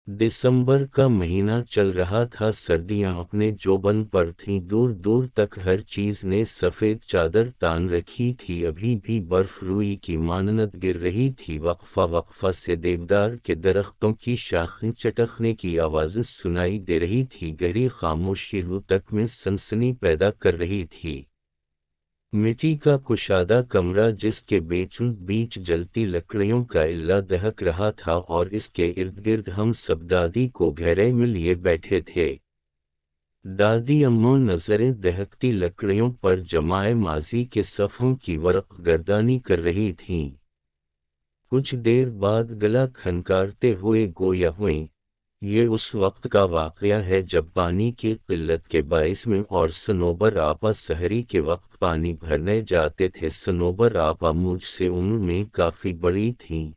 दिसंबर का महीना चल रहा था। सर्दियां अपने जोबन पर थीं। दूर दूर तक हर चीज ने सफेद चादर तान रखी थी। अभी भी बर्फ रुई की मानद गिर रही थी। वक्फा वक्फा से देवदार के दरख्तों की शाखें चटकने की आवाज़ें सुनाई दे रही थी। गहरी खामोशी रूह तक में सनसनी पैदा कर रही थी। मिट्टी का कुशादा कमरा जिसके बीचों बीच जलती लकड़ियों का इल्ला दहक रहा था, और इसके इर्द गिर्द हम सब दादी को घेरे में लिए बैठे थे। दादी अम्मो नजरें दहकती लकड़ियों पर जमाए माजी के सफ़ों की वरक़ गर्दानी कर रही थीं। कुछ देर बाद गला खनकारते हुए गोया हुईं, ये उस वक्त का वाक़या है जब पानी की किल्लत के बाइस में और सनोबर आपा सहरी के वक्त पानी भरने जाते थे। सनोबर आपा मुझसे उम्र में काफ़ी बड़ी थीं।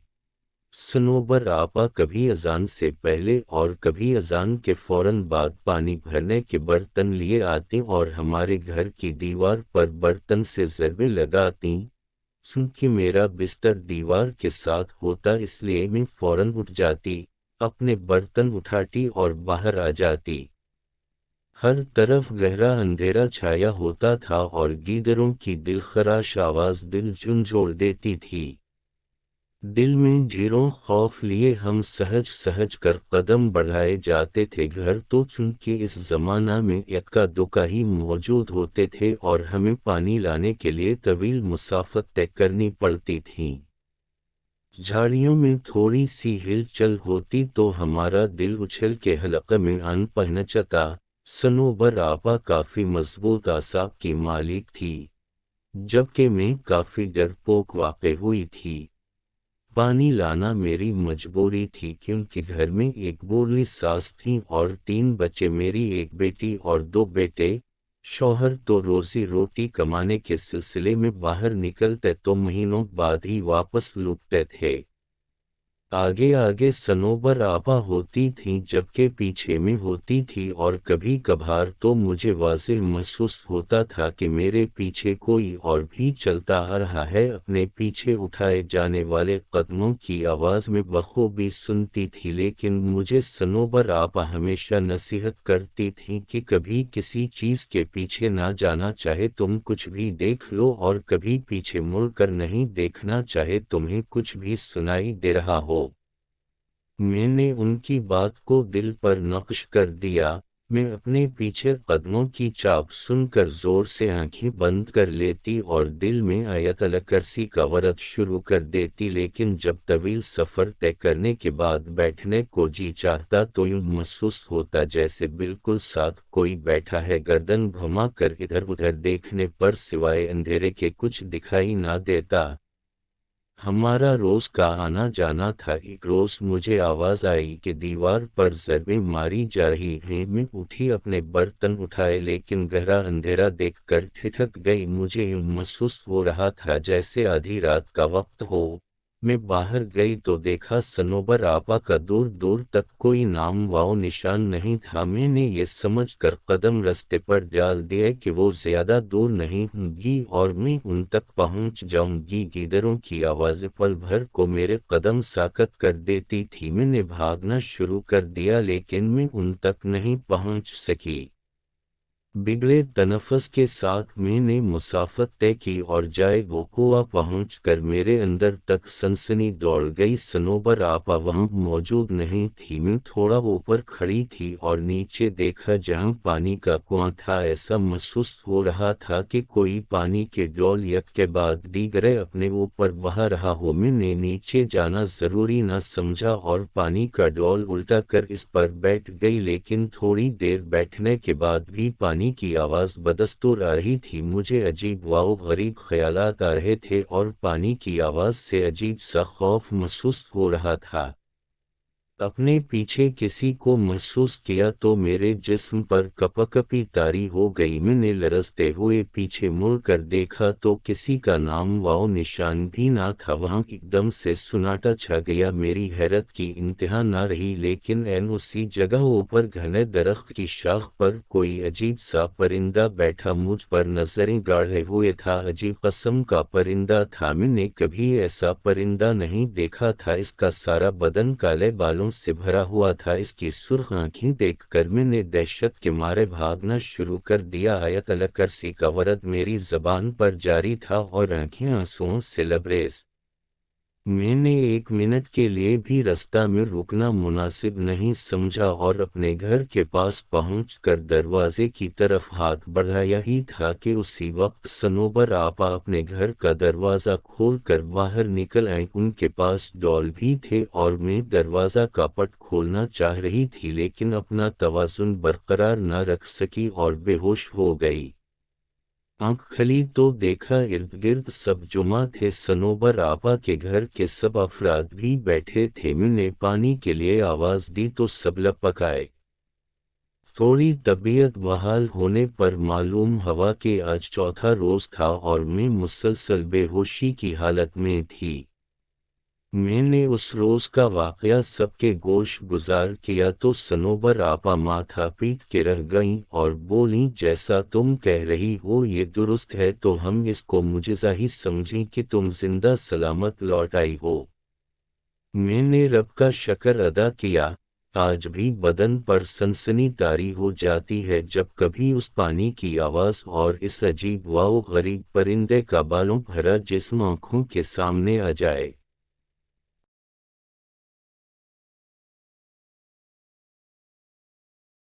सनोबर आपा कभी अजान से पहले और कभी अजान के फौरन बाद पानी भरने के बर्तन लिए आती और हमारे घर की दीवार पर बर्तन से ज़रबे लगाती। चूंकि मेरा बिस्तर दीवार के साथ होता इसलिए मैं फौरन उठ जाती, अपने बर्तन उठाती और बाहर आ जाती। हर तरफ गहरा अंधेरा छाया होता था और गीदड़ों की दिलखराश आवाज़ दिल झंझोड़ देती थी। दिल में ढेरों खौफ लिए हम सहज सहज कर कदम बढ़ाए जाते थे। घर तो चूंकि इस जमाना में इक्का दुक्का ही मौजूद होते थे और हमें पानी लाने के लिए तवील मुसाफत तय करनी पड़ती थी। झाड़ियों में थोड़ी सी हिलचल होती तो हमारा दिल उछल के हलक़े में आन पहुंचता। सनोबर आपा काफ़ी मजबूत आसाब की मालिक थी, जबकि मैं काफ़ी डरपोक वाक़ई हुई थी। पानी लाना मेरी मजबूरी थी क्योंकि घर में एक बूढ़ी सास थी और 3 बच्चे, मेरी एक बेटी और 2 बेटे। शौहर तो रोजी रोटी कमाने के सिलसिले में बाहर निकलते तो महीनों बाद ही वापस लौटते थे। आगे आगे सनोबर आपा होती थीं जबकि पीछे में होती थी, और कभी कभार तो मुझे वाज़ेह महसूस होता था कि मेरे पीछे कोई और भी चलता आ रहा है। अपने पीछे उठाए जाने वाले कदमों की आवाज़ में बखूबी सुनती थी, लेकिन मुझे सनोबर आपा हमेशा नसीहत करती थीं कि कभी किसी चीज़ के पीछे ना जाना, चाहे तुम कुछ भी देख लो, और कभी पीछे मुड़कर नहीं देखना, चाहे तुम्हें कुछ भी सुनाई दे रहा हो। मैंने उनकी बात को दिल पर नक्श कर दिया। मैं अपने पीछे कदमों की चाप सुनकर जोर से आंखें बंद कर लेती और दिल में आयतल कुर्सी का वर्द शुरू कर देती, लेकिन जब तवील सफ़र तय करने के बाद बैठने को जी चाहता तो यूं महसूस होता जैसे बिल्कुल साथ कोई बैठा है। गर्दन घुमा कर इधर उधर देखने पर सिवाय अंधेरे के कुछ दिखाई ना देता। हमारा रोज का आना जाना था। एक रोज मुझे आवाज आई कि दीवार पर ज़रबें मारी जा रही हैं। मैं उठी, अपने बर्तन उठाए, लेकिन गहरा अंधेरा देखकर ठिठक गई। मुझे यूं महसूस हो रहा था जैसे आधी रात का वक्त हो। मैं बाहर गई तो देखा सनोबर आपा का दूर दूर तक कोई नाम वाओ निशान नहीं था। मैंने ये समझ कर कदम रास्ते पर डाल दिए कि वो ज्यादा दूर नहीं होंगी और मैं उन तक पहुंच जाऊंगी। गीदड़ों की आवाज़ें पल भर को मेरे कदम साकत कर देती थी। मैंने भागना शुरू कर दिया, लेकिन मैं उन तक नहीं पहुंच सकी। बिगड़े तनफ़्फ़ुस के साथ मैंने मुसाफत तय की और जाए वक़ूआ पहुंचकर मेरे अंदर तक सनसनी दौड़ गई। सनोबर आपा वहां मौजूद नहीं थी। मैं थोड़ा ऊपर खड़ी थी और नीचे देखा जहां पानी का कुआं था। ऐसा महसूस हो रहा था कि कोई पानी के डोल एक के बाद दीगरे अपने ऊपर बहा रहा हो। मैंने नीचे जाना ज़रूरी न समझा और पानी का डोल उल्टा कर इस पर बैठ गई, लेकिन थोड़ी देर बैठने के बाद भी पानी की आवाज़ बदस्तूर आ रही थी। मुझे अजीब व गरीब ख्यालात आ रहे थे और पानी की आवाज़ से अजीब सा खौफ महसूस हो रहा था। अपने पीछे किसी को महसूस किया तो मेरे जिस्म पर कपकपी तारी हो गई। मैंने लरजते हुए पीछे मुड़कर देखा तो किसी का नाम वाओ निशान भी ना था। वहां एकदम से सुनाटा छा गया। मेरी हैरत की इंतहा ना रही, लेकिन ऐन उसी जगह ऊपर घने दरख्त की शाख पर कोई अजीब सा परिंदा बैठा मुझ पर नजरें गाड़े हुए था। अजीब कस्म का परिंदा था। मैंने कभी ऐसा परिंदा नहीं देखा था। इसका सारा बदन काले बालों سے بھرا ہوا تھا۔ اس کی سرخ آنکھیں دیکھ کر میں نے دہشت کے مارے بھاگنا شروع کر دیا۔ آیت الکرسی کا ورد میری زبان پر جاری تھا اور آنکھیں آنسوؤں سے لبریز۔ میں نے 1 منٹ کے لیے بھی رستہ میں رکنا مناسب نہیں سمجھا اور اپنے گھر کے پاس پہنچ کر دروازے کی طرف ہاتھ بڑھایا ہی تھا کہ اسی وقت صنوبر آپا اپنے گھر کا دروازہ کھول کر باہر نکل آئیں۔ ان کے پاس ڈول بھی تھے اور میں دروازہ کا پٹ کھولنا چاہ رہی تھی لیکن اپنا توازن برقرار نہ رکھ سکی اور بے ہوش ہو گئی۔ آنکھ کھلی تو دیکھا ارد گرد سب جمع تھے، صنوبر آپا کے گھر کے سب افراد بھی بیٹھے تھے۔ میں نے پانی کے لیے آواز دی تو سب لپک آئے۔ تھوڑی طبیعت بحال ہونے پر معلوم ہوا کہ آج چوتھا روز تھا اور میں مسلسل بے ہوشی کی حالت میں تھی۔ میں نے اس روز کا واقعہ سب کے گوش گزار کیا تو صنوبر آپا ماتھا پیٹ کے رہ گئیں اور بولیں، جیسا تم کہہ رہی ہو یہ درست ہے، تو ہم اس کو معجزہ ہی سمجھیں کہ تم زندہ سلامت لوٹ آئی ہو۔ میں نے رب کا شکر ادا کیا۔ آج بھی بدن پر سنسنی طاری ہو جاتی ہے جب کبھی اس پانی کی آواز اور اس عجیب و غریب پرندے کا بالوں بھرا جسم آنکھوں کے سامنے آ جائے۔